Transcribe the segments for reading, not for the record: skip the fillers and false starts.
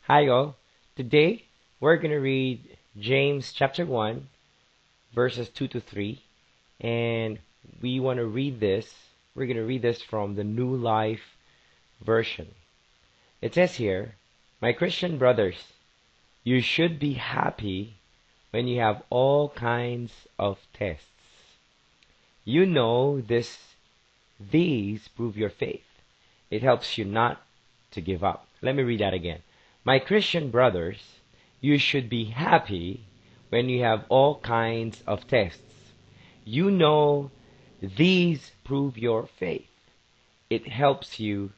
Hi all. Today we're going to read James chapter 1 verses 2 to 3 and we want to read this. We're going to read this from the New Life version. It says here, "My Christian brothers, you should be happy when you have all kinds of tests. You know these prove your faith. It helps you not to give up." Let me read that again. "My Christian brothers, you should be happy when you have all kinds of tests. You know these prove your faith. It helps you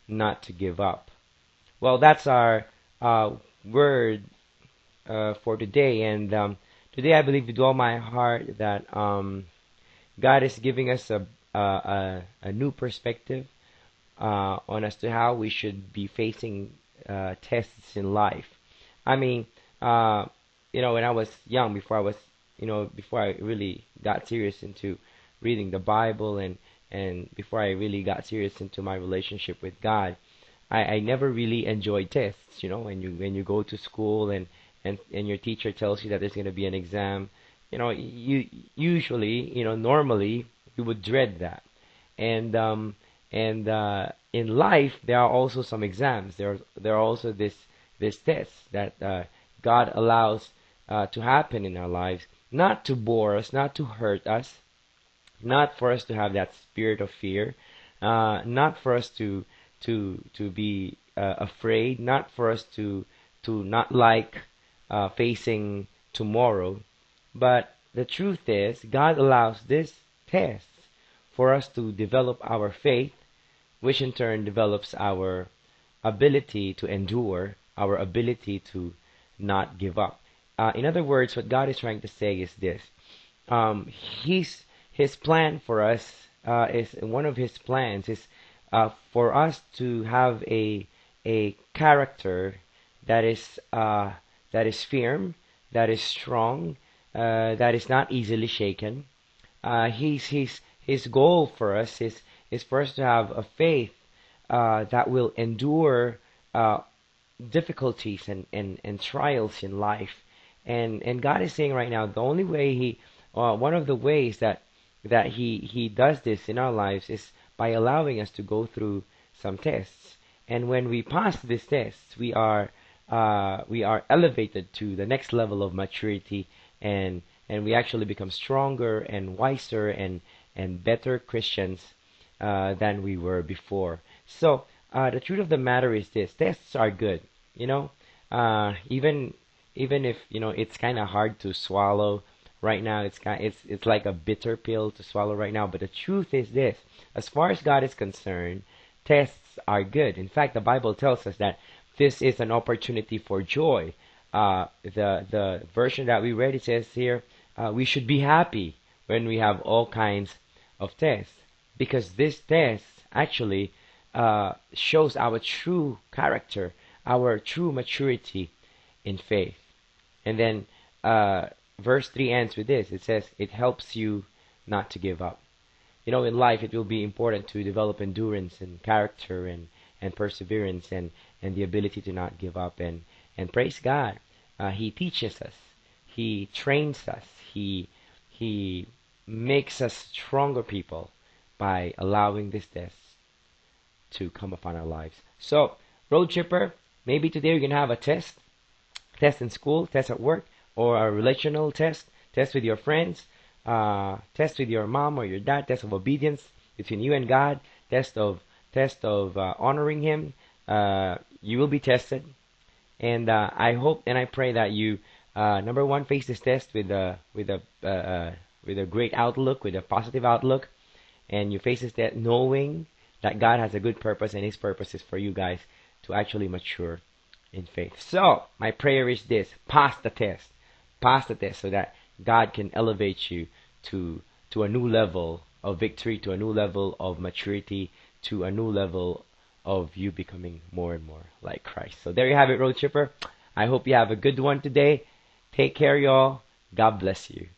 not to give up." Well, that's our word for today. And today I believe with all my heart that God is giving us a new perspective on as to how we should be facing tests in life. I mean, when I was young, before I really got serious into reading the Bible and before I really got serious into my relationship with God, I never really enjoyed tests. When you go to school and your teacher tells you that there's going to be an exam, you usually, normally you would dread that. And in life there are also some exams. There are also this tests that God allows to happen in our lives, not to bore us, not to hurt us, not for us to have that spirit of fear, not for us to be afraid, not for us to not like facing tomorrow. But the truth is, God allows this test for us to develop our faith, which in turn develops our ability to endure, our ability to not give up. In other words, what God is trying to say is this: um, His plan for us is one of His plans is for us to have a character that is firm, that is strong, that is not easily shaken. His goal for us is for us to have a faith that will endure difficulties and trials in life. And God is saying right now, the only way one of the ways that He does this in our lives is by allowing us to go through some tests. And when we pass these tests, we are elevated to the next level of maturity, and we actually become stronger and wiser and better Christians than we were before. So the truth of the matter is this: tests are good. Even if it's kind of hard to swallow right now. It's like a bitter pill to swallow right now. But the truth is this: as far as God is concerned, tests are good. In fact, the Bible tells us that this is an opportunity for joy. The version that we read, it says here, we should be happy when we have all kinds of tests, because this test actually shows our true character, our true maturity in faith. And then verse 3 ends with this. It says, "It helps you not to give up." In life it will be important to develop endurance and character and perseverance and the ability to not give up. And praise God, He teaches us, He trains us, He makes us stronger people by allowing this test to come upon our lives. So, road tripper, maybe today you're going to have a test in school, test at work, or a relational test with your friends, test with your mom or your dad, test of obedience between you and God, test of honoring Him. You will be tested, and I hope and I pray that you, number one, face this test with a great outlook, with a positive outlook, and you face this test knowing that God has a good purpose, and His purpose is for you guys to actually mature in faith. So my prayer is this: pass the test, so that God can elevate you to a new level of victory, to a new level of maturity, to a new level of you becoming more and more like Christ. So there you have it, road tripper. I hope you have a good one today. Take care, y'all. God bless you.